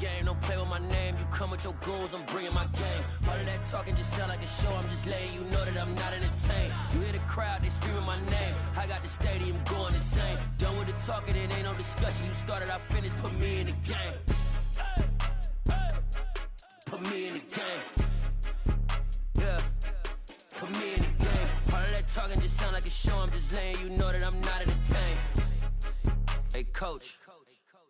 game, don't play with my name. You come with your goons, I'm bringing my game. All of that talking just sound like a show, I'm just letting you know that I'm not entertained. You hear the crowd, they screaming my name. I got the stadium going insane. Done with the talking, it ain't no discussion. You started, I finished, put me in the game. Put me in the game. Yeah, put me in the game. All of that talking just sound like a show, I'm just letting you know that I'm not entertained. Hey coach,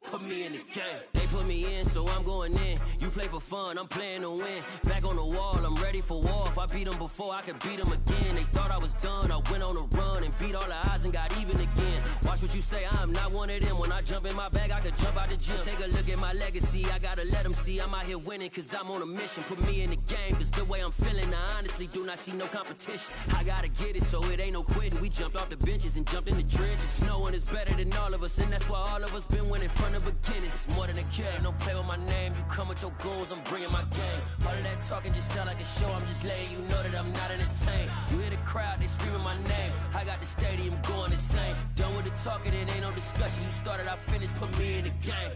put me in the game. They put me in, so I'm going in. You play for fun, I'm playing to win. Back on the wall, I'm ready for war. If I beat them before, I could beat them again. They thought I was done, I went on a run and beat all the odds and got even again. Watch what you say, I'm not one of them. When I jump in my bag, I could jump out the gym. Take a look at my legacy, I gotta let them see I'm out here winning, cause I'm on a mission. Put me in the game, cause the way I'm feeling, I honestly do not see no competition. I gotta get it, so it ain't no quitting. We jumped off the benches and jumped in the trenches. No one is better than all of us, and that's why all of us been winning from the beginning. It's more than a game, don't play with my name. You come with your goons, I'm bringing my game. All of that talking just sound like a show, I'm just letting you know that I'm not entertained. You hear the crowd, they screaming my name. I got the stadium going insane. Done with the talking, it ain't no discussion. You started, I finished, put me in the game.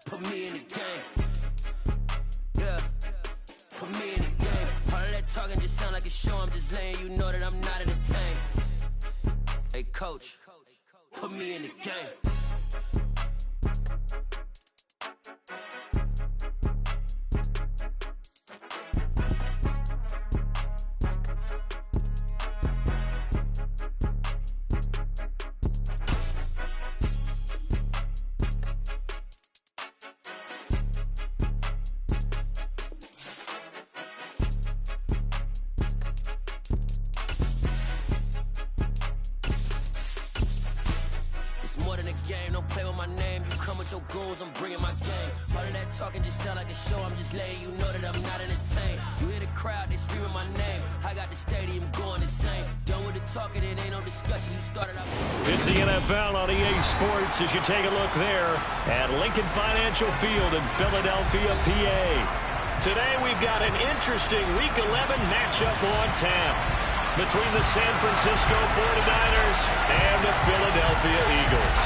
Put me in the game. Yeah, put me in the game. All of that talking just sound like a show, I'm just letting you know that I'm not entertained. Hey coach, put me in the game. Don't play with my name, you come with your goons, I'm bringing my game. All of that talking just sound like a show, I'm just letting you know that I'm not entertained. You hear the crowd, they screaming my name. I got the stadium going insane. Done with the talking, it ain't no discussion. You started out. It's the NFL on EA Sports as you take a look there at Lincoln Financial Field in Philadelphia, PA. Today we've got an interesting Week 11 matchup on tap between the San Francisco 49ers and the Philadelphia Eagles.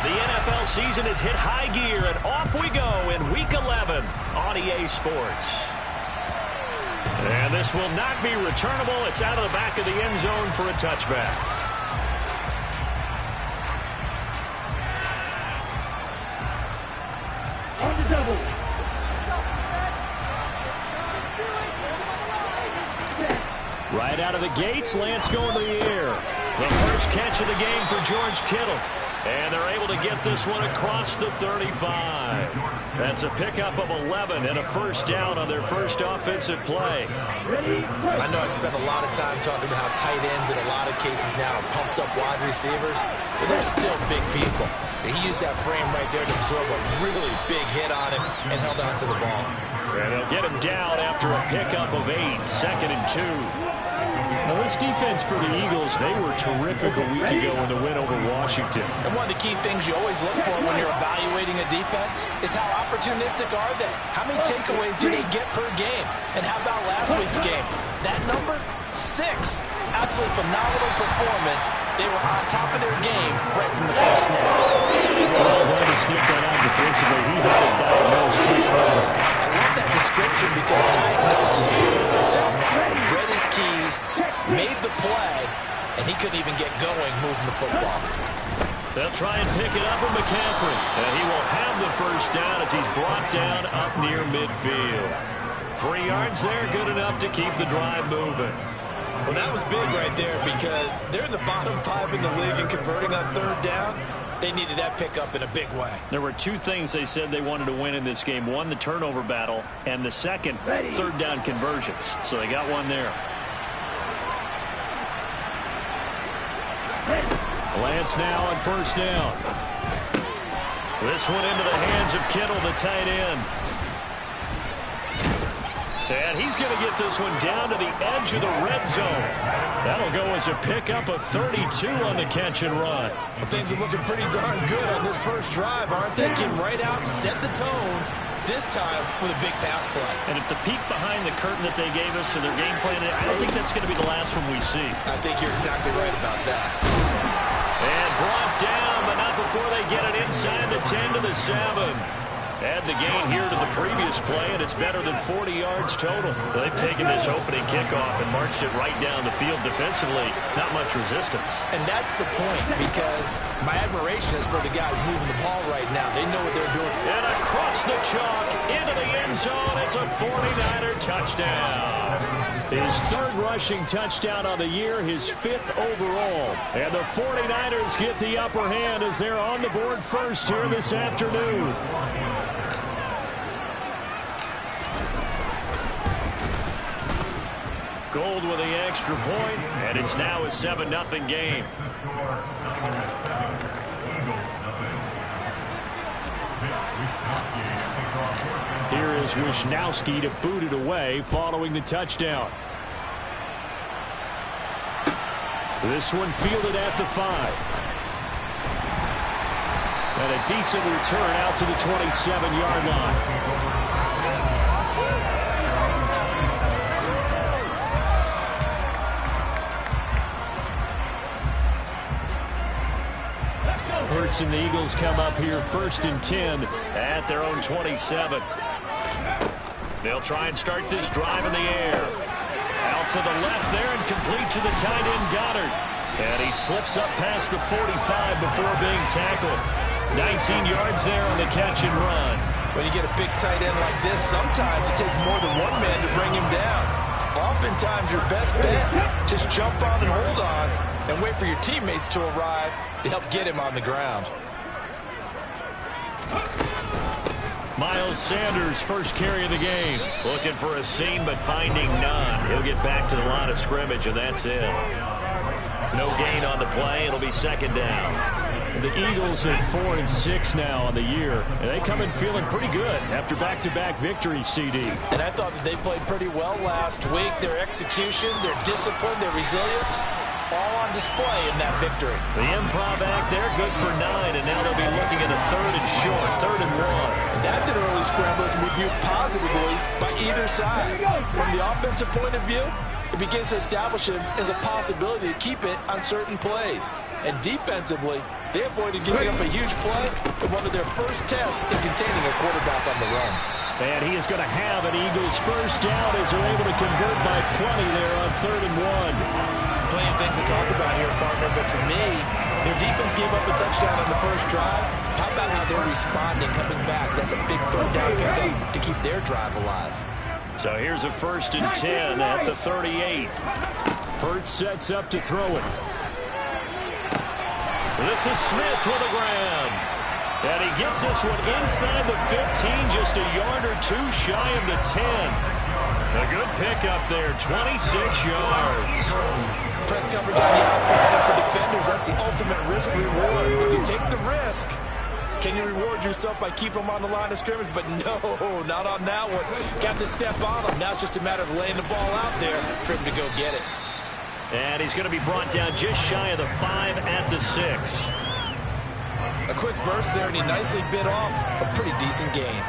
The NFL season has hit high gear, and off we go in Week 11 on EA Sports. And this will not be returnable. It's out of the back of the end zone for a touchback. On the double. Right out of the gates, Lance going to the air. The first catch of the game for George Kittle. And they're able to get this one across the 35. That's a pickup of 11 and a first down on their first offensive play. I know I spent a lot of time talking about how tight ends in a lot of cases now are pumped up wide receivers, but they're still big people. He used that frame right there to absorb a really big hit on him and held on to the ball. And they'll get him down after a pickup of 8, 2nd and 2. Now, this defense for the Eagles, they were terrific a week ago in the win over Washington. And one of the key things you always look for when you're evaluating a defense is how opportunistic are they? How many takeaways do they get per game? And how about last week's game? That number? 6. Absolutely phenomenal performance. They were on top of their game right from the first snap. Well, going to sniff that out defensively. He had it diagnosed pretty quickly. I love that description because diagnosed is perfect on that. He read his keys, made the play, and he couldn't even get going moving the football. They'll try and pick it up with McCaffrey. And he will have the first down as he's brought down up near midfield. 3 yards there, good enough to keep the drive moving. Well, that was big right there because they're in the bottom 5 in the league and converting on 3rd down. They needed that pickup in a big way. There were 2 things they said they wanted to win in this game. One, the turnover battle, and the second, 3rd down conversions. So they got one there. Lance now on first down. This one into the hands of Kittle, the tight end. And he's going to get this one down to the edge of the red zone. That'll go as a pickup of 32 on the catch and run. Well, things are looking pretty darn good on this first drive, aren't they? Came right out, set the tone, this time with a big pass play. And if the peek behind the curtain that they gave us in their game plan, I don't think that's going to be the last one we see. I think you're exactly right about that. And brought down, but not before they get it inside the 10 to the 7. Add the gain here to the previous play, and it's better than 40 yards total. They've taken this opening kickoff and marched it right down the field defensively. Not much resistance. And that's the point, because my admiration is for the guys moving the ball right now. They know what they're doing. And across the chalk, into the end zone, it's a 49er touchdown. His third rushing touchdown on the year, his 5th overall. And the 49ers get the upper hand as they're on the board first here this afternoon. Gold with the extra point, and it's now a 7-0 game. Here is Wisnowski to boot it away following the touchdown. This one fielded at the 5. And a decent return out to the 27-yard line. Hurts and the Eagles come up here 1st and 10 at their own 27. They'll try and start this drive in the air. Out to the left there and complete to the tight end Goddard. And he slips up past the 45 before being tackled. 19 yards there on the catch and run. When you get a big tight end like this, sometimes it takes more than one man to bring him down. Oftentimes your best bet, just jump on and hold on and wait for your teammates to arrive to help get him on the ground. Miles Sanders, first carry of the game. Looking for a seam, but finding none. He'll get back to the line of scrimmage, and that's it. No gain on the play. It'll be 2nd down. The Eagles at 4-6 now on the year, and they come in feeling pretty good after back-to-back victories, CD. And I thought that they played pretty well last week. Their execution, their discipline, their resilience, all on display in that victory. The improv act, they're good for 9, and now they'll be looking at a 3rd and short, 3rd and 1. And that's an early scramble that can be viewed positively by either side. From the offensive point of view, it begins to establish him as a possibility to keep it on certain plays. And defensively, they avoided giving up a huge play in one of their first tests in containing a quarterback on the run. And he is going to have an Eagles first down as they're able to convert by plenty there on 3rd and 1. Plenty of things to talk about here, partner, but to me, their defense gave up a touchdown on the first drive. How about how they're responding, coming back? That's a big 3rd down pickup to keep their drive alive. So here's a 1st and 10 at the 38. Hurts sets up to throw it. This is Smith with a grab. And he gets this one inside the 15, just a yard or 2 shy of the 10. A good pickup there, 26 yards. Press coverage on the outside, and for defenders, that's the ultimate risk-reward. If you take the risk, can you reward yourself by keeping them on the line of scrimmage? But no, not on that one. Got to step on them. Now it's just a matter of laying the ball out there for him to go get it. And he's going to be brought down just shy of the 5 at the 6. A quick burst there, and he nicely bit off a pretty decent gain.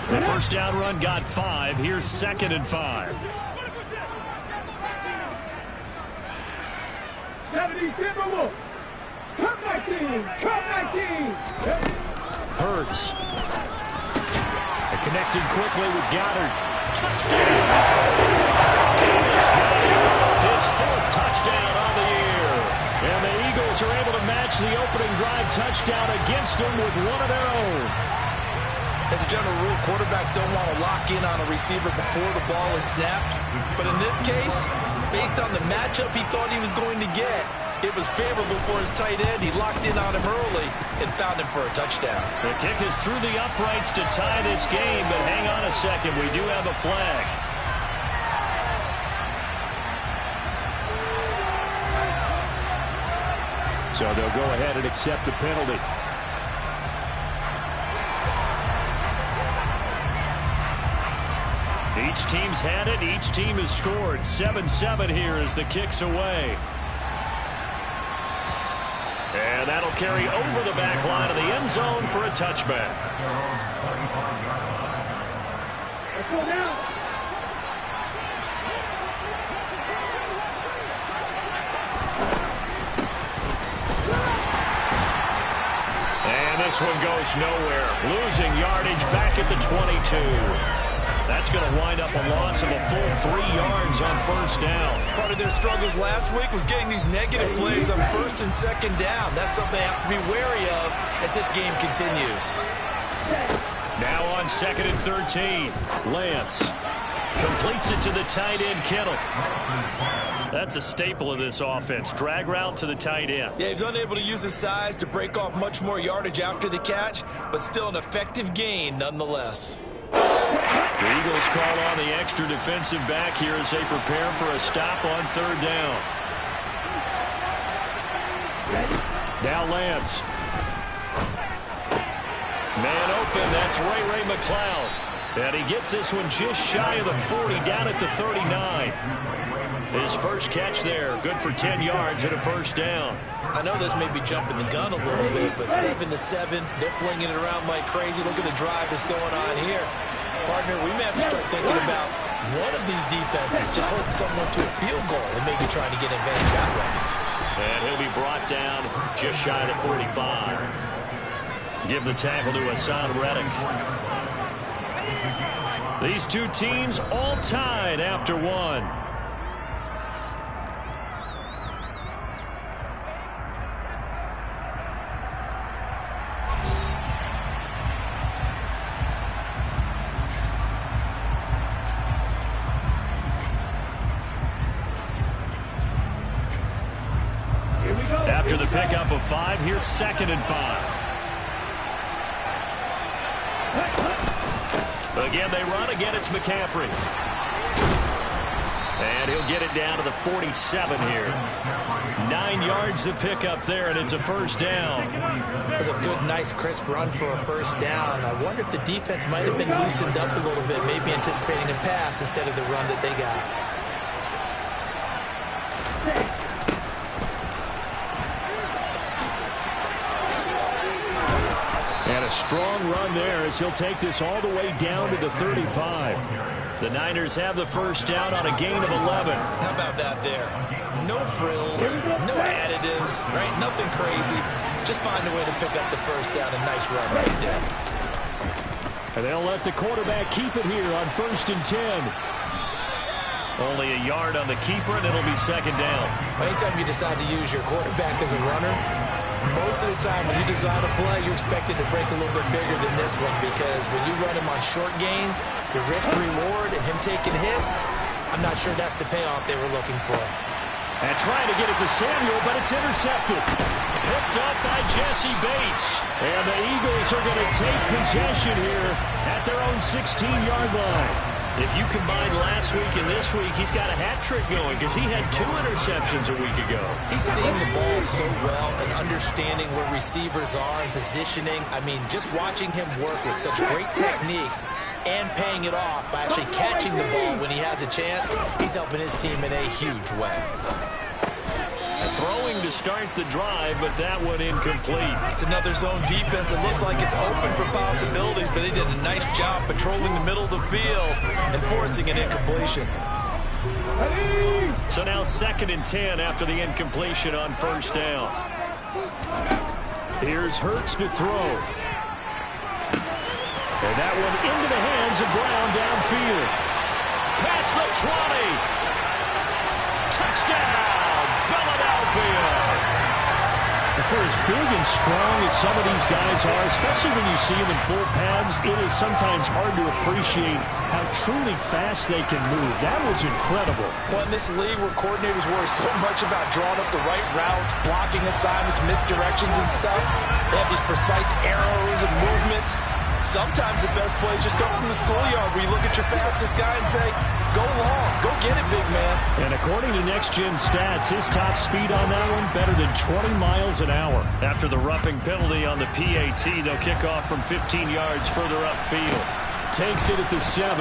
The first down run got 5. Here's 2nd and 5. Hurts. Connected quickly with Goddard. Touchdown! Davis Goddard, his 4th touchdown on the year. And the Eagles are able to match the opening drive touchdown against them with one of their own. As a general rule, quarterbacks don't want to lock in on a receiver before the ball is snapped. But in this case, based on the matchup he thought he was going to get, it was favorable for his tight end. He locked in on him early and found him for a touchdown. The kick is through the uprights to tie this game, but hang on a second. We do have a flag. So they'll go ahead and accept the penalty. Each team's had it. Each team has scored. 7-7 here as the kick's away. And that'll carry over the back line of the end zone for a touchback. Let's go now. one goes nowhere. Losing yardage back at the 22. That's going to wind up a loss of a full 3 yards on first down. Part of their struggles last week was getting these negative plays on first and second down. That's something they have to be wary of as this game continues. Now on 2nd and 13. Lance completes it to the tight end, Kittle. That's a staple of this offense. Drag route to the tight end. Yeah, he's unable to use his size to break off much more yardage after the catch, but still an effective gain nonetheless. The Eagles call on the extra defensive back here as they prepare for a stop on 3rd down. Now Lance. Man open, that's Ray McCloud. And he gets this one just shy of the 40, down at the 39. His first catch there, good for 10 yards and a first down. I know this may be jumping the gun a little bit, but 7-7, they're flinging it around like crazy. Look at the drive that's going on here. Partner, we may have to start thinking about one of these defenses just holding someone to a field goal and maybe trying to get advantage that way. And he'll be brought down just shy of the 45. Give the tackle to Hassan Reddick. These two teams all tied after one. After the pickup of 5, here's 2nd and 5. Again, they run. Again, it's McCaffrey. And he'll get it down to the 47 here. 9 yards to pick up there, and it's a first down. That's a good, nice, crisp run for a first down. I wonder if the defense might have been loosened up a little bit, maybe anticipating a pass instead of the run that they got. And a strong run there as he'll take this all the way down to the 35. The Niners have the first down on a gain of 11. How about that there? No frills, no additives, right? Nothing crazy. Just find a way to pick up the first down. A nice run right there. And they'll let the quarterback keep it here on 1st and 10. Only a yard on the keeper, and it'll be 2nd down. Anytime you decide to use your quarterback as a runner, most of the time when you design a play, you're expected to break a little bit bigger than this one, because when you run him on short gains, the risk-reward and him taking hits, I'm not sure that's the payoff they were looking for. And trying to get it to Samuel, but it's intercepted. Picked up by Jesse Bates. And the Eagles are going to take possession here at their own 16-yard line. If you combine last week and this week, he's got a hat trick going because he had 2 interceptions a week ago. He's seeing the ball so well and understanding where receivers are and positioning. I mean, just watching him work with such great technique and paying it off by actually catching the ball when he has a chance, he's helping his team in a huge way. Throwing to start the drive, but that one incomplete. It's another zone defense. It looks like it's open for possibilities, but they did a nice job patrolling the middle of the field and forcing an incompletion. So now 2nd and 10 after the incompletion on first down. Here's Hurts to throw. And that one into the hands of Brown downfield. Past the 20. Touchdown! Philadelphia. For as big and strong as some of these guys are, especially when you see them in full pads, it is sometimes hard to appreciate how truly fast they can move. That was incredible. Well, in this league where coordinators worry so much about drawing up the right routes, blocking assignments, misdirections and stuff, they have these precise arrows and movements. Sometimes the best plays just come from the schoolyard where you look at your fastest guy and say, go long, go get it, big man. And according to Next Gen Stats, his top speed on that one, better than 20 miles an hour. After the roughing penalty on the PAT, they'll kick off from 15 yards further upfield. Takes it at the 7.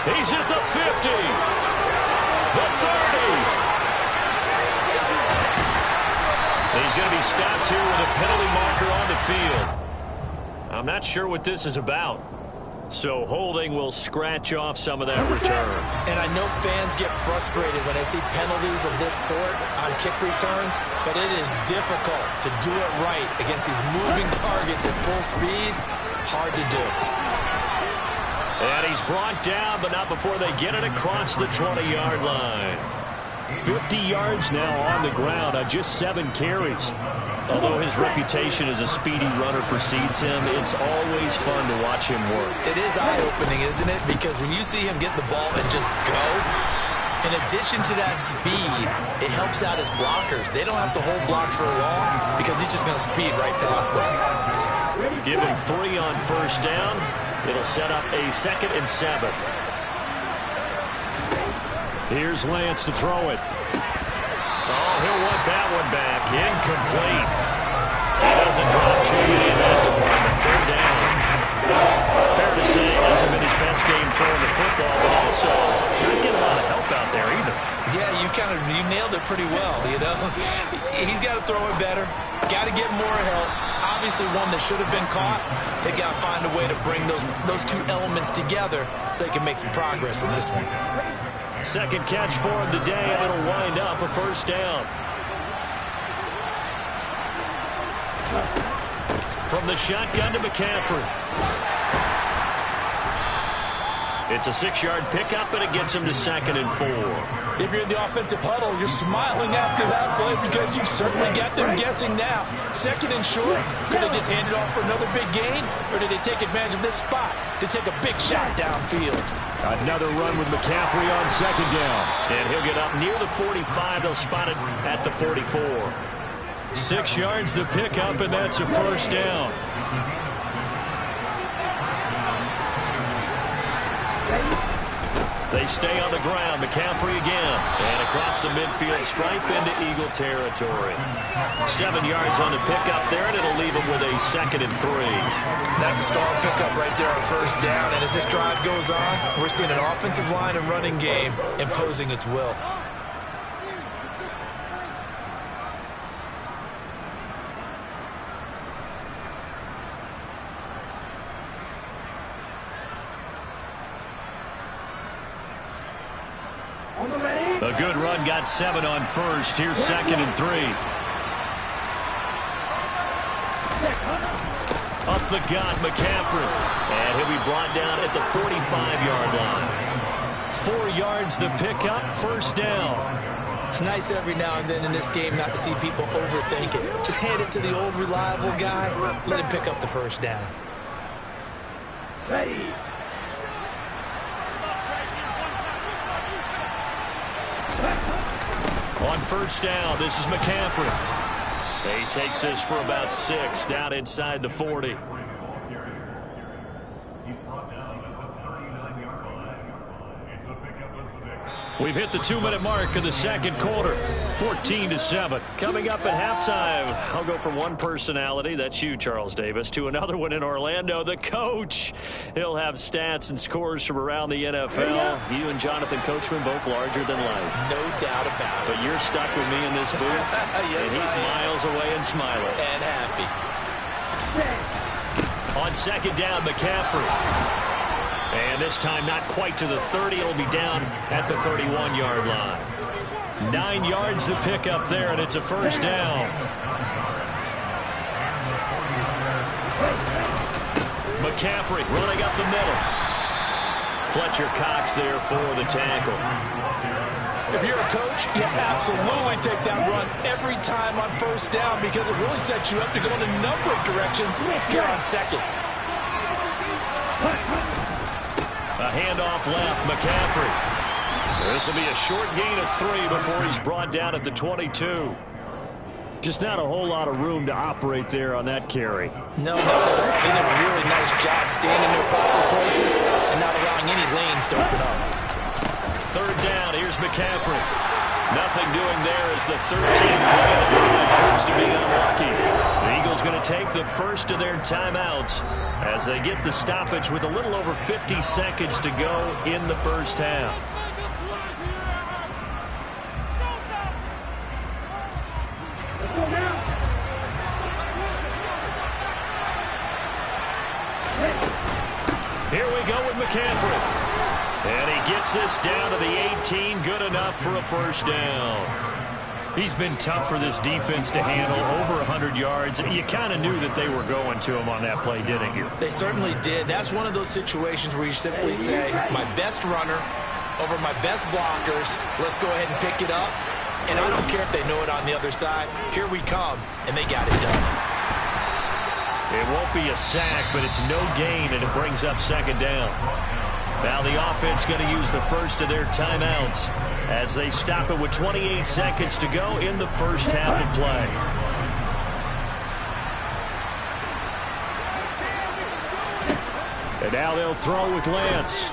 He's at the 50. The 30. He's going to be stopped here with a penalty marker on the field. I'm not sure what this is about. So holding will scratch off some of that return. And I know fans get frustrated when they see penalties of this sort on kick returns, but it is difficult to do it right against these moving targets at full speed. Hard to do. And he's brought down, but not before they get it across the 20-yard line. 50 yards now on the ground on just 7 carries. Although his reputation as a speedy runner precedes him, it's always fun to watch him work. It is eye-opening, isn't it? Because when you see him get the ball and just go, in addition to that speed, it helps out his blockers. They don't have to hold blocks for long because he's just going to speed right past them. Give him 3 on first down. It'll set up a 2nd and 7. Here's Lance to throw it. Oh, he'll want that one back. Incomplete. He doesn't drop too many in that department. 3rd down. Fair to say, it hasn't been his best game throwing the football, but also not getting a lot of help out there either. Yeah, you nailed it pretty well, you know. He's got to throw it better. Got to get more help. Obviously one that should have been caught. They got to find a way to bring those two elements together so they can make some progress in this one. 2nd catch for him today, and it'll wind up a 1st down. From the shotgun to McCaffrey. It's a 6-yard pickup, and it gets him to 2nd and 4. If you're in the offensive huddle, you're smiling after that play because you've certainly got them guessing now. 2nd and short, could they just hand it off for another big gain, or did they take advantage of this spot to take a big shot downfield? Another run with McCaffrey on 2nd down. And he'll get up near the 45. They'll spot it at the 44. 6 yards the pickup, and that's a 1st down. They stay on the ground. McCaffrey again. And across the midfield stripe into Eagle territory. 7 yards on the pickup there, and it'll leave him with a 2nd and 3. That's a strong pickup right there on 1st down. And as this drive goes on, we're seeing an offensive line and running game imposing its will. A good run, got 7 on 1st. Here's 2nd and 3. Up the gut, McCaffrey. And he'll be brought down at the 45-yard line. 4 yards the pickup, 1st down. It's nice every now and then in this game not to see people overthink it. Just hand it to the old reliable guy. Let him pick up the 1st down. Ready. On 1st down, this is McCaffrey. He takes this for about 6 down inside the 40. We've hit the 2-minute mark of the 2nd quarter. 14-7. Coming up at halftime, I'll go from one personality, that's you, Charles Davis, to another one in Orlando, the coach. He'll have stats and scores from around the NFL. You and Jonathan Coachman both larger than life. No doubt about it. But you're stuck with me in this booth, yes, and he's miles away and smiling. And happy. On 2nd down, McCaffrey. And this time not quite to the 30. It'll be down at the 31-yard line. 9 yards the pickup there, and it's a 1st down. McCaffrey running up the middle. Fletcher Cox there for the tackle. If you're a coach, you absolutely take that run every time on 1st down because it really sets you up to go in a number of directions here on 2nd. A handoff left, McCaffrey. This will be a short gain of 3 before he's brought down at the 22. Just not a whole lot of room to operate there on that carry. No, they did a really nice job staying in their proper places and not allowing any lanes to open up. 3rd down, here's McCaffrey. Nothing doing there as the 13th play of the drive proves to be unlucky. The Eagles going to take the first of their timeouts as they get the stoppage with a little over 50 seconds to go in the 1st half. Let's go now. Here we go with McCaffrey. And he gets this down to the 18. Good enough for a first down. He's been tough for this defense to handle, over 100 yards. You kind of knew that they were going to him on that play, didn't you? They certainly did. That's one of those situations where you simply say, my best runner over my best blockers. Let's go ahead and pick it up. And I don't care if they know it on the other side. Here we come, and they got it done. It won't be a sack, but it's no gain, and it brings up second down. Now the offense going to use the first of their timeouts as they stop it with 28 seconds to go in the first half of play. And now they'll throw with Lance.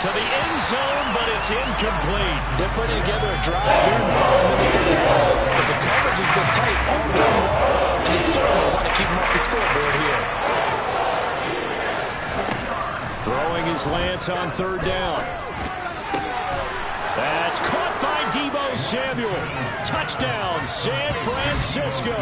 To the end zone, but it's incomplete. They're putting together a drive here in 5 minutes of the half. But the coverage has been tight all game long, and they certainly want to keep them off the scoreboard here. Throwing is Lance on third down. That's caught by Deebo Samuel. Touchdown, San Francisco.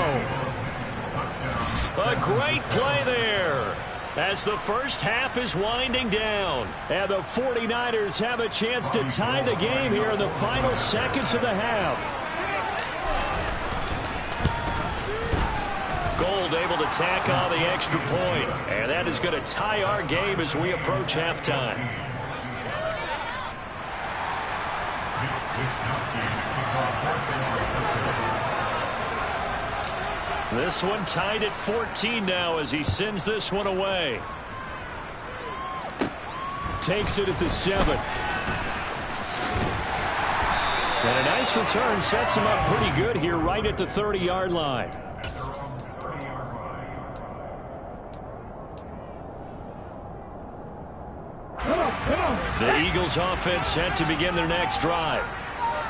A great play there as the first half is winding down. And the 49ers have a chance to tie the game here in the final seconds of the half. Gold able to tack on the extra point. And that is going to tie our game as we approach halftime. This one tied at 14 now as he sends this one away. Takes it at the 7. And a nice return sets him up pretty good here right at the 30-yard line. The Eagles offense set to begin their next drive.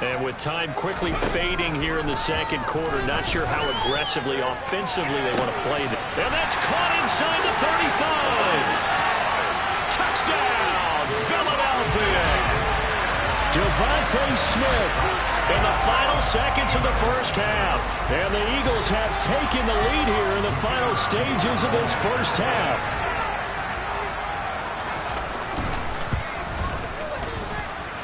And with time quickly fading here in the second quarter, not sure how aggressively, offensively they want to play this. And that's caught inside the 35. Touchdown, Philadelphia. Devontae Smith in the final seconds of the first half. And the Eagles have taken the lead here in the final stages of this first half.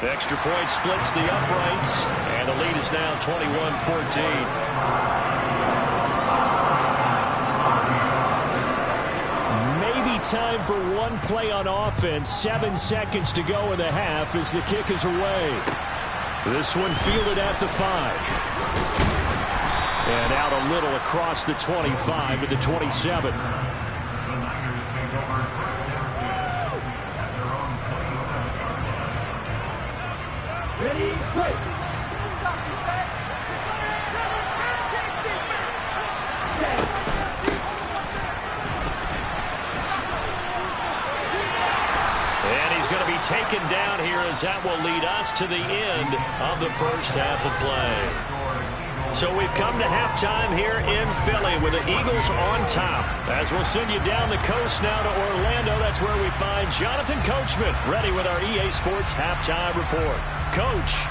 The extra point splits the uprights, and the lead is now 21-14. Maybe time for one play on offense. 7 seconds to go in the half as the kick is away. This one fielded at the 5. And out a little across the 25 to the 27. Ready, break. And he's going to be taken down here as that will lead us to the end of the first half of play. So we've come to halftime here in Philly with the Eagles on top. As we'll send you down the coast now to Orlando, that's where we find Jonathan Coachman ready with our EA Sports halftime report. Coach.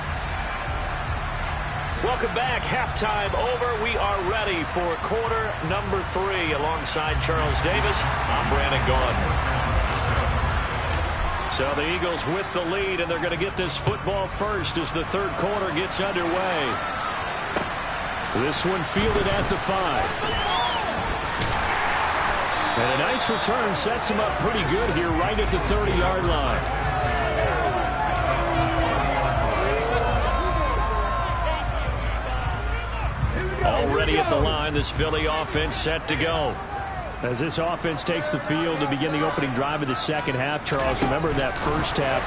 Welcome back. Halftime over. We are ready for quarter number 3 alongside Charles Davis. I'm Brandon Gardner. So the Eagles with the lead, and they're going to get this football first as the third quarter gets underway. This one fielded at the 5. And a nice return sets him up pretty good here right at the 30-yard line. Already at the line, this Philly offense set to go. As this offense takes the field to begin the opening drive of the second half, Charles, remember that first half,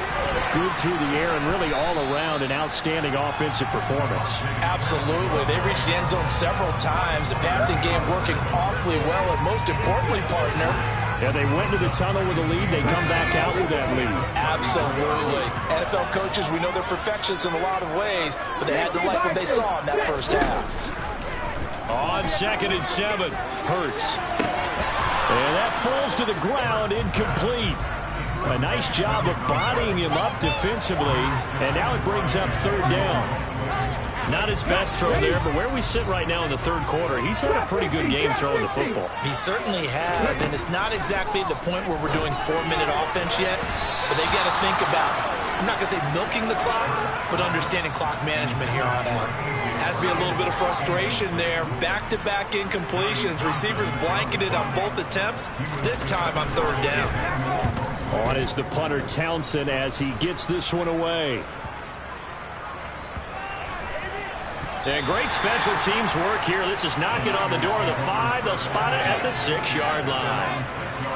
good through the air and really all around an outstanding offensive performance. Absolutely. They reached the end zone several times. The passing game working awfully well, and most importantly, partner, yeah, they went to the tunnel with a lead. They come back out with that lead. Absolutely. NFL coaches, we know they're perfectionists in a lot of ways, but they had to like what they saw in that first half. On 2nd and 7, Hurts. And that falls to the ground, incomplete. A nice job of bodying him up defensively, and now it brings up third down. Not his best throw there, but where we sit right now in the third quarter, he's had a pretty good game throwing the football. He certainly has, and it's not exactly the point where we're doing 4-minute offense yet, but they've got to think about, I'm not going to say milking the clock, but understanding clock management here on out. Has to be a little bit of frustration there. Back-to-back incompletions. Receivers blanketed on both attempts, this time on third down. On is the punter Townsend as he gets this one away. And great special teams work here. This is knocking on the door of the 5. They'll spot it at the 6-yard line.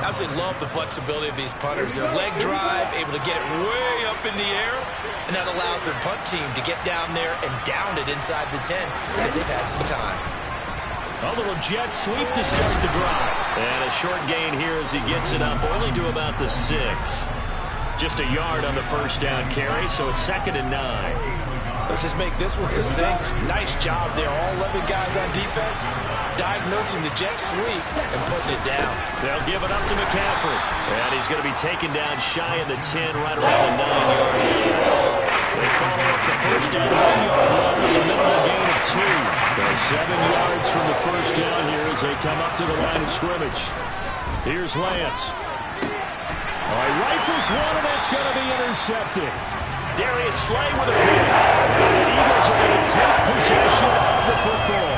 Absolutely love the flexibility of these punters. Their leg drive, able to get it way up in the air, and that allows their punt team to get down there and down it inside the 10 because they've had some time. A little jet sweep to start the drive. And a short gain here as he gets it up only to about the 6. Just a yard on the first down carry, so it's 2nd and 9. Let's just make this one succinct. Nice job there. All 11 guys on defense diagnosing the jet sweep and putting it down. They'll give it up to McCaffrey. And he's going to be taken down shy of the 10, right around the 9-yard line. They follow up the first down 1-yard run with a minimal gain of 2. So 7 yards from the first down here as they come up to the line of scrimmage. Here's Lance. All right, rifles one, and that's going to be intercepted. Darius Slay with a pick. The Eagles are going to take possession of the football.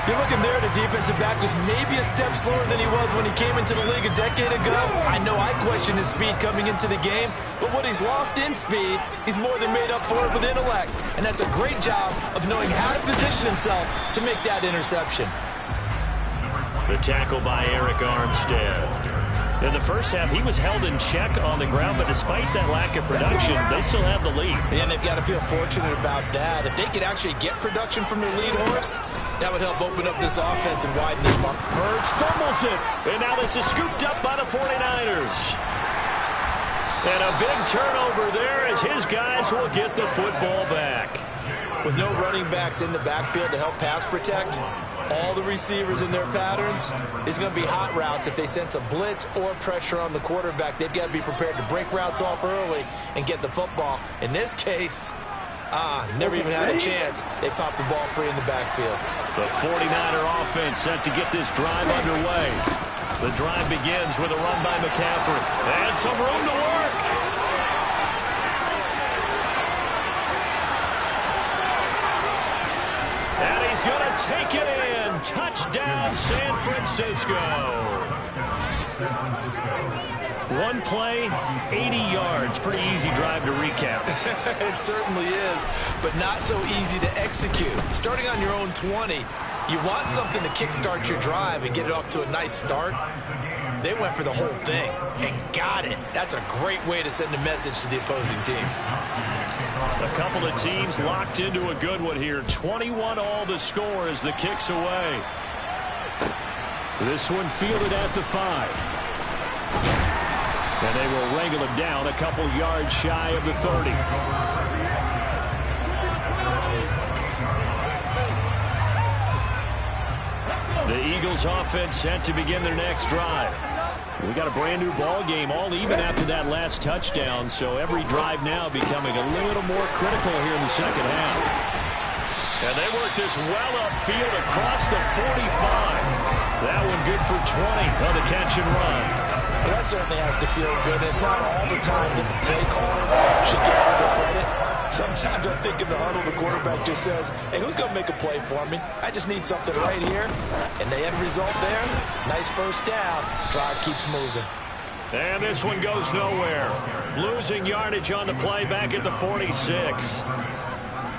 You're looking there, the defensive back was maybe a step slower than he was when he came into the league a decade ago. I know I questioned his speed coming into the game, but what he's lost in speed, he's more than made up for it with intellect. And that's a great job of knowing how to position himself to make that interception. The tackle by Eric Armstead. In the first half, he was held in check on the ground, but despite that lack of production, they still have the lead. And they've got to feel fortunate about that. If they could actually get production from their lead horse, that would help open up this offense and widen this mark. Hurts fumbles it, and now this is scooped up by the 49ers. And a big turnover there as his guys will get the football back. With no running backs in the backfield to help pass protect, all the receivers in their patterns is going to be hot routes. If they sense a blitz or pressure on the quarterback, they've got to be prepared to break routes off early and get the football. In this case, never even had a chance. They popped the ball free in the backfield. The 49er offense set to get this drive underway. The drive begins with a run by McCaffrey. And some room to work. And he's going to take it in. Touchdown, San Francisco. One play, 80 yards. Pretty easy drive to recap. It certainly is, but not so easy to execute. Starting on your own 20, you want something to kickstart your drive and get it off to a nice start. They went for the whole thing and got it. That's a great way to send a message to the opposing team. A couple of teams locked into a good one here. 21 all the score as the kick's away. This one fielded at the 5. And they will wrangle him down a couple yards shy of the 30. The Eagles offense set to begin their next drive. We got a brand new ball game, all even after that last touchdown, so every drive now becoming a little more critical here in the second half. And they work this well upfield across the 45. That one good for 20 on the catch and run. Well, that certainly has to feel good. It's not all the time that the play caller should get all the credit. Sometimes I think in the huddle, the quarterback just says, hey, who's going to make a play for me? I just need something right here. And the end result there, nice first down. Drive keeps moving. And this one goes nowhere. Losing yardage on the play back at the 46.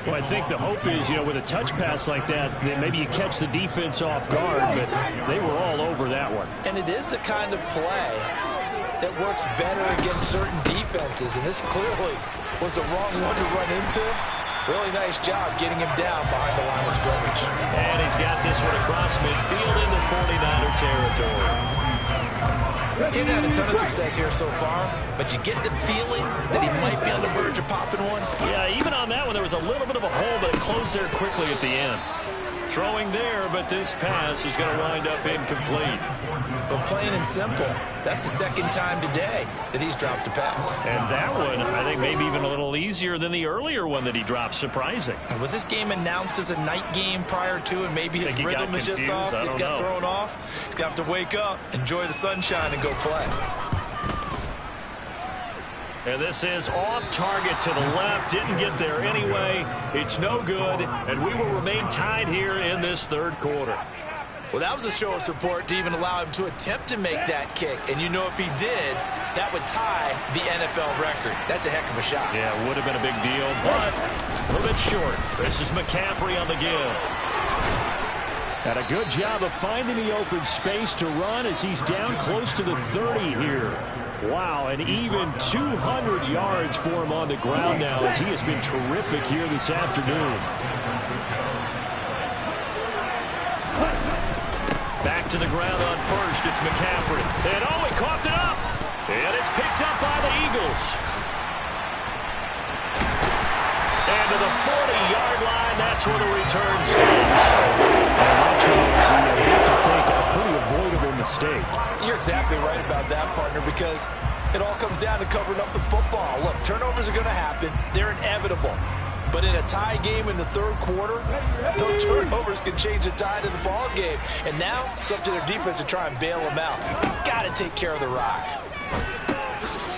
Well, I think the hope is, with a touch pass like that maybe you catch the defense off guard, but they were all over that one. And it is the kind of play that works better against certain defenses, and this clearly was the wrong one to run into. Really nice job getting him down behind the line of scrimmage. And he's got this one across midfield into 49er territory. He hasn't had a ton of success here so far, but you get the feeling that he might be on the verge of popping one. Yeah, even on that one, there was a little bit of a hole, but it closed there quickly at the end. Throwing there, but this pass is going to wind up incomplete. But plain and simple, that's the second time today that he's dropped a pass. And that one, I think maybe even a little easier. easier than the earlier one that he dropped. Surprising. Was this game announced as a night game prior to, and maybe his rhythm is just off? He's got thrown off. He's going to have to wake up, enjoy the sunshine, and go play. And this is off target to the left. Didn't get there anyway. It's no good, and we will remain tied here in this third quarter. Well, that was a show of support to even allow him to attempt to make that kick. And you know if he did, that would tie the NFL record. That's a heck of a shot. Yeah, it would have been a big deal, but a little bit short. This is McCaffrey on the give. Had a good job of finding the open space to run as he's down close to the 30 here. Wow, and even 200 yards for him on the ground now as he has been terrific here this afternoon. Back to the ground on first. It's McCaffrey. And he coughed it up. And it's picked up by the Eagles. And to the 40-yard line, that's where the return stops. And that was, you have to think, a pretty avoidable mistake. You're exactly right about that, partner, because it all comes down to covering up the football. Look, turnovers are going to happen. They're inevitable. But in a tie game in the third quarter, those turnovers can change the tide of the ball game. And now it's up to their defense to try and bail them out. Got to take care of the rock.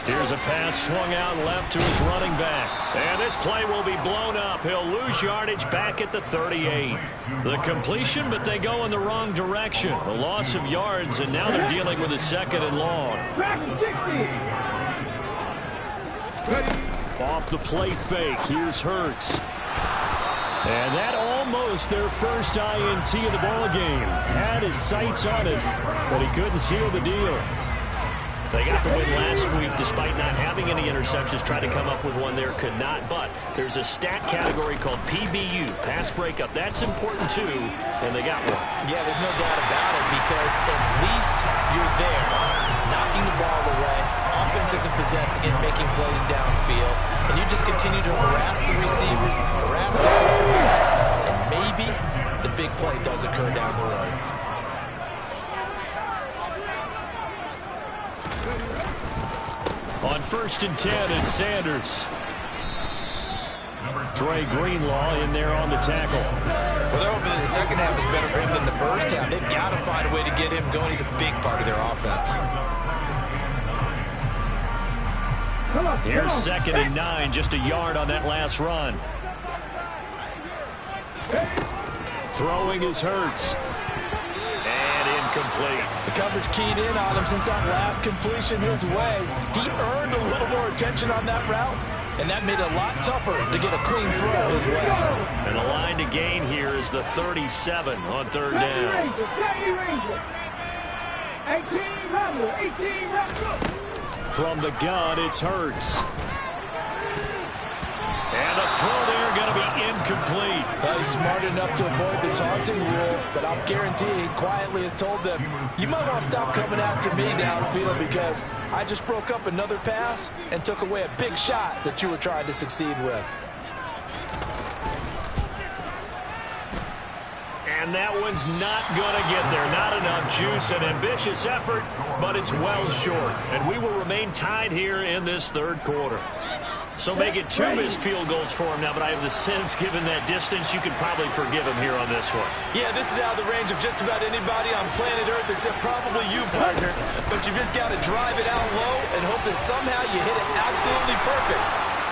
Here's a pass swung out left to his running back. And this play will be blown up. He'll lose yardage back at the 38. The completion, but they go in the wrong direction. A loss of yards, and now they're dealing with a second and long. Off the play fake, here's Hurts. And that almost their first INT of the ball game. Had his sights on it, but he couldn't seal the deal. They got the win last week despite not having any interceptions. Tried to come up with one there, could not. But there's a stat category called PBU, pass breakup. That's important too, and they got one. Yeah, there's no doubt about it because at least you're there, knocking the ball away. Offense isn't possessing it, making plays downfield. And you just continue to harass the receivers, harass the quarterback, and maybe the big play does occur down the road. On 1st and 10, it's Sanders. Dre Greenlaw in there on the tackle. Well, they're hoping that the second half is better for him than the first half. They've got to find a way to get him going. He's a big part of their offense. Here's 2nd and 9, just a yard on that last run. Throwing is Hurts. Incomplete. The coverage keyed in on him since that last completion his way. He earned a little more attention on that route, and that made it a lot tougher to get a clean throw his way. And the line to gain here is the 37 on 3rd down. 18 From the gun, it's Hurts. And the throw there going to be incomplete. Well, he's smart enough to avoid the taunting rule, but I'll guarantee he quietly has told them, you might want to stop coming after me downfield because I just broke up another pass and took away a big shot that you were trying to succeed with. And that one's not going to get there. Not enough juice. An ambitious effort, but it's well short. And we will remain tied here in this third quarter. So make it 2 missed field goals for him now, but I have the sense, given that distance, you could probably forgive him here on this one. Yeah, this is out of the range of just about anybody on planet Earth except probably you, partner. But you just got to drive it out low and hope that somehow you hit it absolutely perfect.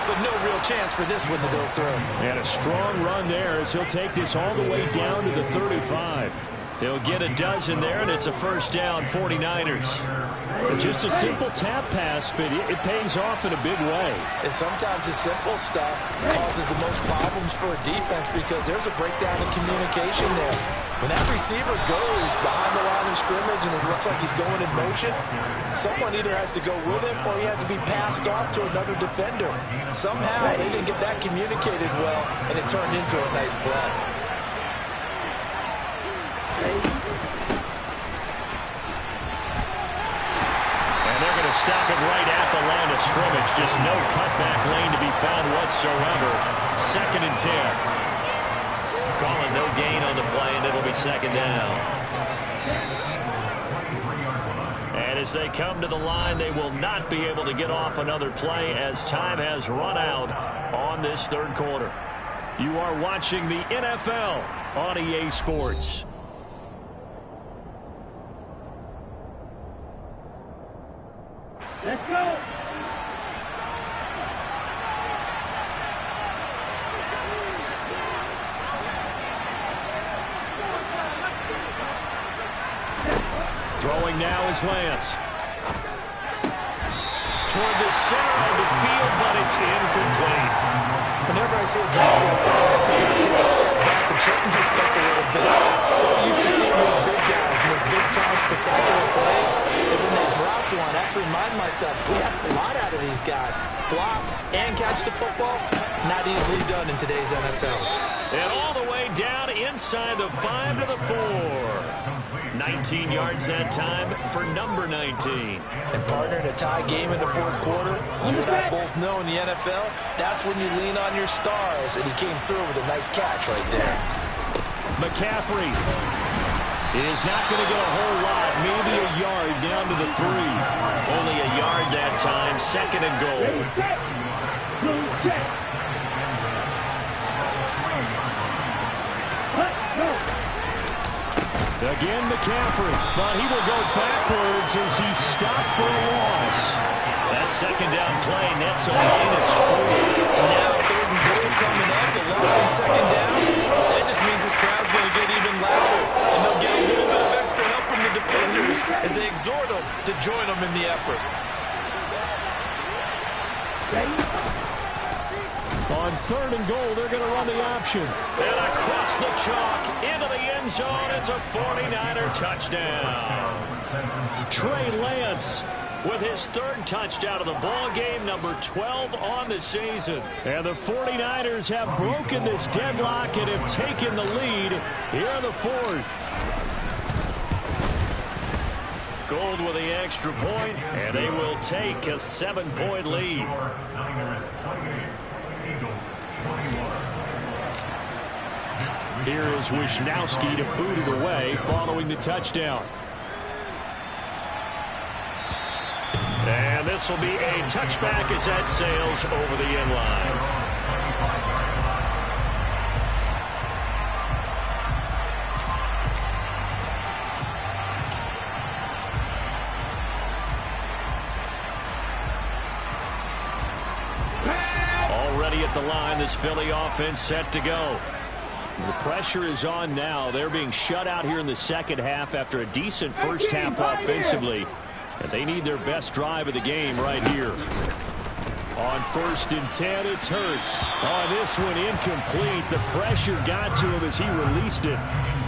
But no real chance for this one to go through. And a strong run there as he'll take this all the way down to the 35. He'll get a dozen there, and it's a first down, 49ers. Just a simple tap pass, but it pays off in a big way. And sometimes the simple stuff causes the most problems for a defense because there's a breakdown in communication there. When that receiver goes behind the line of scrimmage and it looks like he's going in motion, someone either has to go with him or he has to be passed off to another defender. Somehow they didn't get that communicated well, and it turned into a nice play. Stop it right at the line of scrimmage. Just no cutback lane to be found whatsoever. 2nd and 10. Calling no gain on the play, and it'll be 2nd down. And And as they come to the line, they will not be able to get off another play as time has run out on this third quarter. You are watching the NFL on EA Sports. Let's go. Throwing now is Lance. Toward the center of the field, but it's incomplete. Whenever I see a drop like that, I have to kind of take a step back and check myself a little bit. So used to seeing those big guys make big-time spectacular plays that when they drop one, I have to remind myself, we ask a lot out of these guys. Block and catch the football, not easily done in today's NFL. And all the way down inside the 5 to the 4. 19 yards that time for number 19. And partner, in a tie game in the fourth quarter, you and I both know in the NFL, that's when you lean on your stars, and he came through with a nice catch right there. McCaffrey is not going to get a whole lot, maybe a yard down to the 3. Only a yard that time, second and goal. Again, McCaffrey, but he will go backwards as he stopped for a loss. That second down play nets a -4. Now third and goal coming up, the loss on second down. That just means this crowd's going to get even louder, and they'll get a little bit of extra help from the defenders as they exhort them to join them in the effort. On third and goal, they're going to run the option. And across the chalk, into the end zone, it's a 49er touchdown. Trey Lance with his third touchdown of the ball game, number 12 on the season. And the 49ers have broken this deadlock and have taken the lead here in the fourth. Gold with the extra point, and they will take a 7-point lead. Here is Wisnowski to boot it away following the touchdown. And this will be a touchback as that sails over the end line. Already at the line, this Philly offense set to go. The pressure is on now. They're being shut out here in the second half after a decent first half offensively. And they need their best drive of the game right here. On 1st and 10, it's Hurts. On this one, incomplete. The pressure got to him as he released it.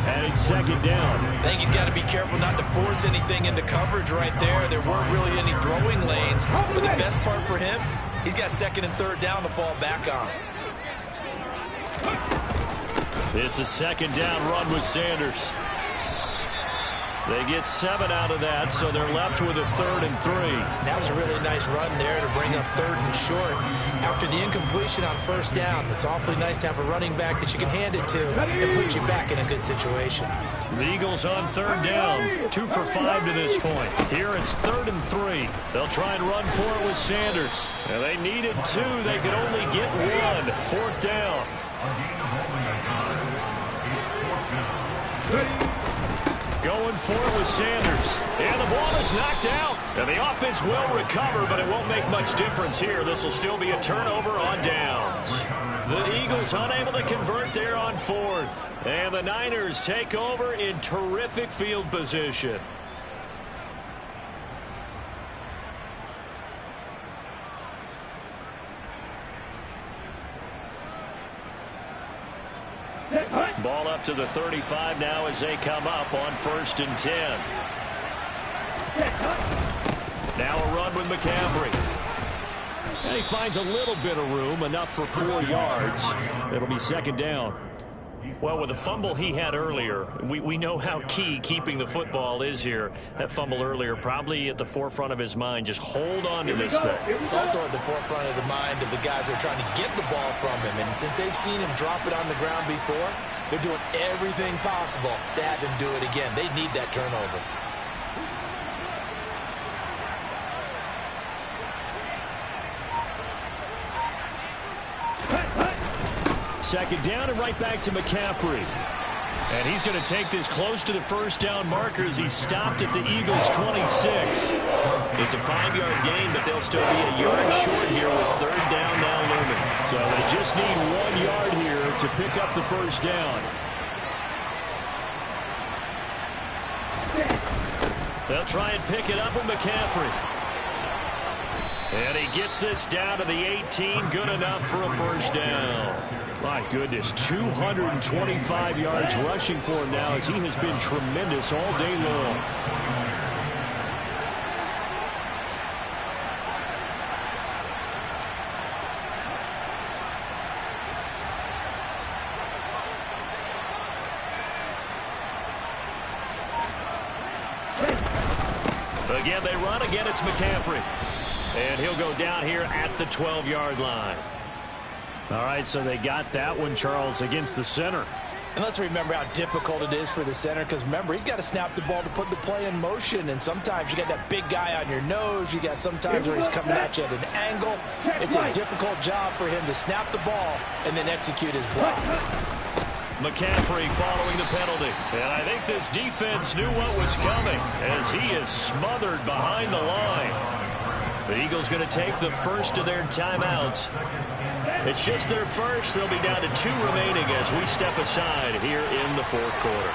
And it's second down. I think he's got to be careful not to force anything into coverage right there. There weren't really any throwing lanes. But the best part for him, he's got second and third down to fall back on. It's a second down run with Sanders. They get 7 out of that, so they're left with a 3rd and 3. That was a really nice run there to bring up 3rd and short. After the incompletion on 1st down, it's awfully nice to have a running back that you can hand it to and put you back in a good situation. The Eagles on 3rd down, 2 for 5 to this point. Here it's 3rd and 3. They'll try and run for it with Sanders. And they needed 2. They could only get 1. 4th down. Going for it with Sanders. And the ball is knocked out. And the offense will recover, but it won't make much difference here. This will still be a turnover on downs. The Eagles unable to convert there on 4th. And the Niners take over in terrific field position. Ball up to the 35 now as they come up on 1st and 10. Now a run with McCaffrey. And he finds a little bit of room, enough for 4 yards. It'll be second down. Well, with the fumble he had earlier, we know how key keeping the football is here. That fumble earlier probably at the forefront of his mind. Just hold on to this thing. It's also at the forefront of the mind of the guys who are trying to get the ball from him. And since they've seen him drop it on the ground before, they're doing everything possible to have him do it again. They need that turnover. second down and right back to McCaffrey. And he's going to take this close to the first down marker as he's stopped at the Eagles' 26. It's a 5-yard gain, but they'll still be a yard short here with third down now looming. So they just need 1 yard here to pick up the first down. They'll try and pick it up with McCaffrey. And he gets this down to the 18. Good enough for a first down. My goodness, 225 yards rushing for him now as he has been tremendous all day long. Again, they run. Again, it's McCaffrey. And he'll go down here at the 12-yard line. All right, so they got that one, Charles, against the center. And let's remember how difficult it is for the center, because remember, he's got to snap the ball to put the play in motion, and sometimes you got that big guy on your nose. You got sometimes where he's coming at you at an angle. It's a difficult job for him to snap the ball and then execute his block. McCaffrey following the penalty. And I think this defense knew what was coming as he is smothered behind the line. The Eagles going to take the first of their timeouts. It's just their first. They'll be down to 2 remaining as we step aside here in the fourth quarter.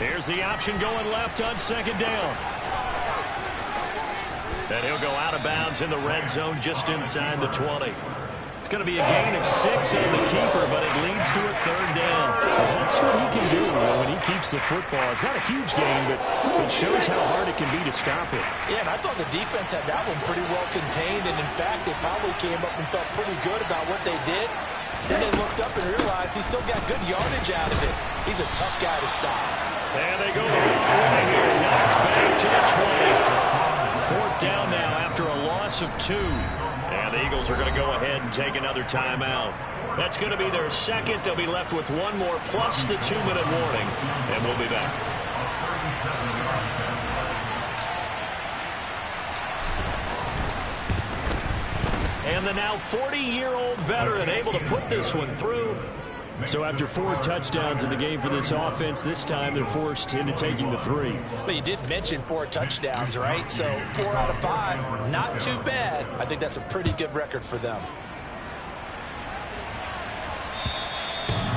Here's the option going left on second down. And he'll go out of bounds in the red zone just inside the 20. It's going to be a gain of 6 on the keeper, but it leads to a third down. Well, that's what he can do when he keeps the football. It's not a huge gain, but it shows how hard it can be to stop it. Yeah, and I thought the defense had that one pretty well contained, and in fact, they probably came up and felt pretty good about what they did. Then they looked up and realized he still got good yardage out of it. He's a tough guy to stop. And they go the wrong way here. Knocked back to the 20. Fourth down now after a loss of 2. And the Eagles are going to go ahead and take another timeout. That's going to be their second. They'll be left with 1 more plus the 2-minute warning. And we'll be back. And the now 40-year-old veteran able to put this one through. So after 4 touchdowns in the game for this offense, this time they're forced into taking the 3. But you did mention 4 touchdowns, right? So 4 out of 5, not too bad. I think that's a pretty good record for them.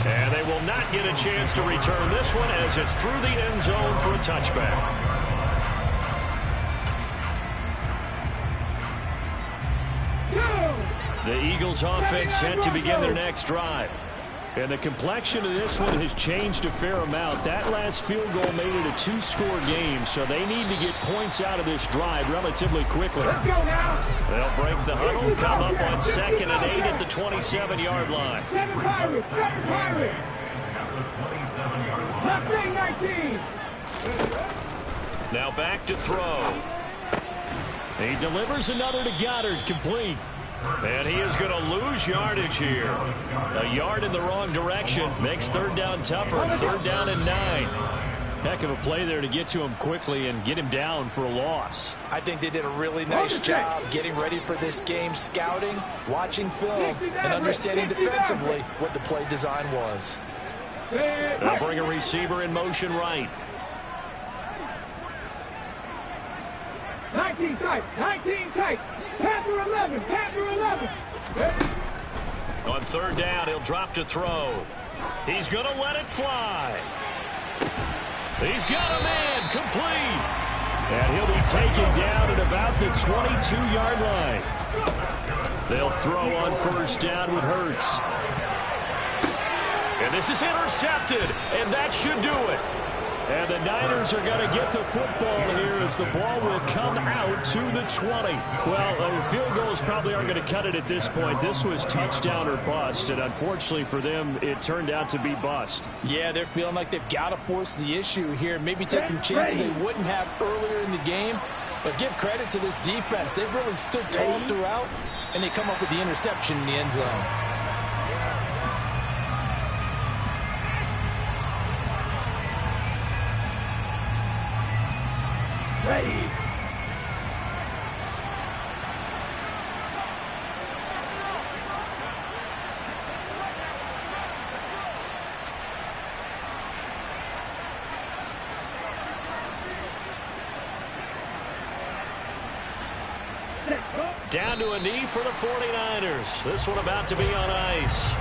And they will not get a chance to return this one as it's through the end zone for a touchback. The Eagles offense set to begin their next drive. And the complexion of this one has changed a fair amount. That last field goal made it a 2-score game, so they need to get points out of this drive relatively quickly. Let's go now. They'll break the huddle, come up on 2nd and 8 at the 27-yard line. 7 Pirates, 7 Pirates. Left wing 19. Now back to throw. He delivers another to Goddard, complete. And he is going to lose yardage here. A yard in the wrong direction makes third down tougher. 3rd down and 9. Heck of a play there to get to him quickly and get him down for a loss. I think they did a really nice job getting ready for this game, scouting, watching film, and understanding defensively what the play design was. They'll bring a receiver in motion right. 19 tight, 19 tight. Panther 11, Panther 11. On 3rd down, he'll drop to throw. He's going to let it fly. He's got a man, complete. And he'll be taken down at about the 22-yard line. They'll throw on 1st down with Hurts. And this is intercepted, and that should do it. And the Niners are going to get the football here as the ball will come out to the 20. Well, field goals probably aren't going to cut it at this point. This was touchdown or bust, and unfortunately for them, it turned out to be bust. Yeah, they're feeling like they've got to force the issue here. Maybe take some chances they wouldn't have earlier in the game. But give credit to this defense. They've really stood tall throughout, and they come up with the interception in the end zone. Ready. Down to a knee for the 49ers. This one about to be on ice.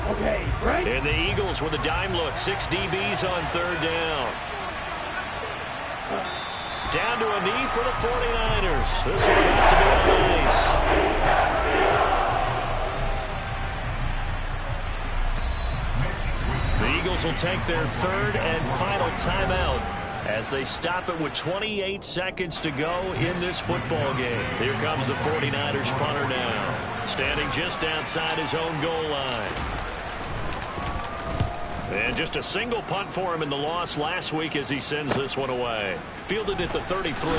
Okay, right? And the Eagles with a dime look. 6 DBs on third down. Down to a knee for the 49ers. This one about to be on ice. The Eagles will take their third and final timeout as they stop it with 28 seconds to go in this football game. Here comes the 49ers punter now, standing just outside his own goal line. And just a single punt for him in the loss last week as he sends this one away. Fielded at the 33.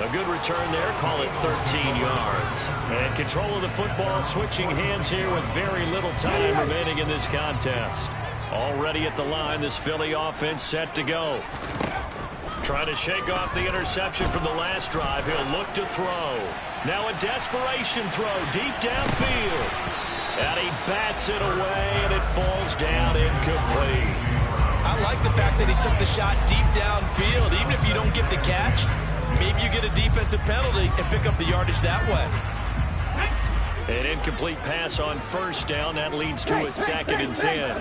A good return there. Call it 13 yards. And control of the football, switching hands here with very little time remaining in this contest. Already at the line, this Philly offense set to go. Trying to shake off the interception from the last drive. He'll look to throw. Now a desperation throw deep downfield. And he bats it away, and it falls down incomplete. I like the fact that he took the shot deep downfield. Even if you don't get the catch, maybe you get a defensive penalty and pick up the yardage that way. An incomplete pass on first down. That leads to a 2nd and 10.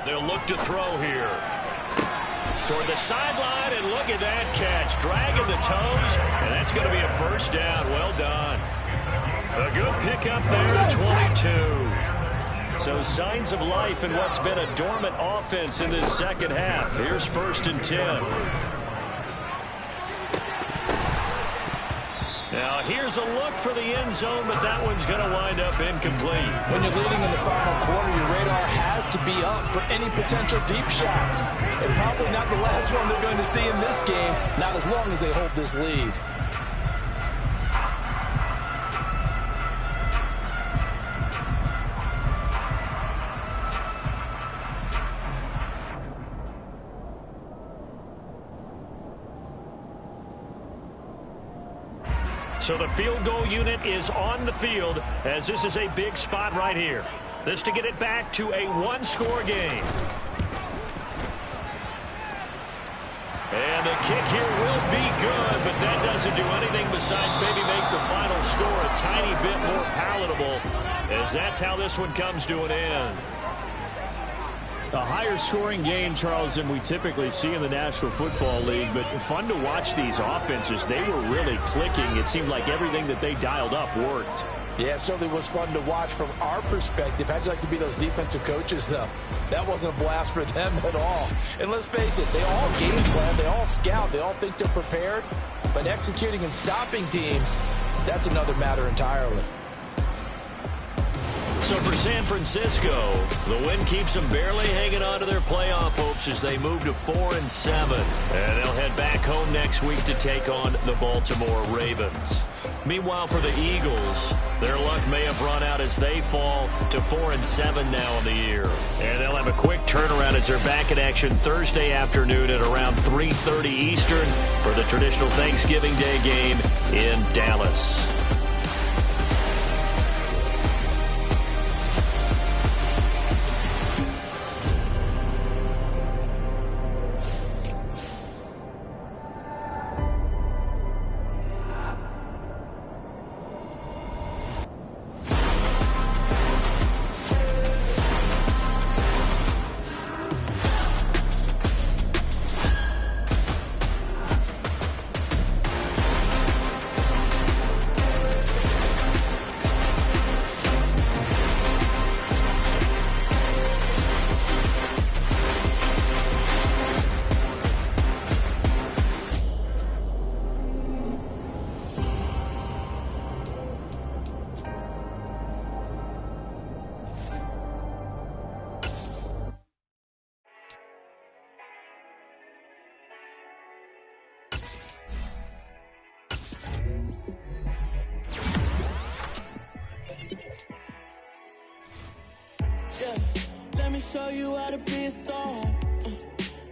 They'll look to throw here. Toward the sideline, and look at that catch. Dragging the toes, and that's going to be a first down. Well done. A good pickup there, 22. So signs of life in what's been a dormant offense in this second half. Here's 1st and 10. Now here's a look for the end zone, but that one's going to wind up incomplete. When you're leading in the final quarter, your radar has to be up for any potential deep shots. And probably not the last one they're going to see in this game, not as long as they hold this lead. So the field goal unit is on the field as this is a big spot right here. This to get it back to a one-score game. And the kick here will be good, but that doesn't do anything besides maybe make the final score a tiny bit more palatable, as that's how this one comes to an end. A higher scoring game, Charles, than we typically see in the National Football League, but fun to watch these offenses. They were really clicking. It seemed like everything that they dialed up worked. Yeah, it certainly was fun to watch from our perspective. How'd you like to be those defensive coaches, though? That wasn't a blast for them at all. And let's face it, they all game plan, they all scout, they all think they're prepared. But executing and stopping teams, that's another matter entirely. So for San Francisco, the win keeps them barely hanging on to their playoff hopes as they move to 4-7. And they'll head back home next week to take on the Baltimore Ravens. Meanwhile, for the Eagles, their luck may have run out as they fall to 4-7 now in the year. And they'll have a quick turnaround as they're back in action Thursday afternoon at around 3:30 Eastern for the traditional Thanksgiving Day game in Dallas. Let me show you how to be a star.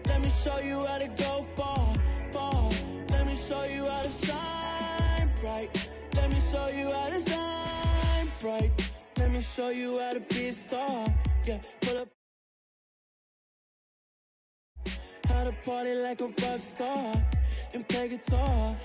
Let Let me show you how to go far, far. Let me show you how to shine bright. Let me show you how to shine bright. Let me show you how to be a star. Yeah, pull up. How to party like a rock star and play guitar.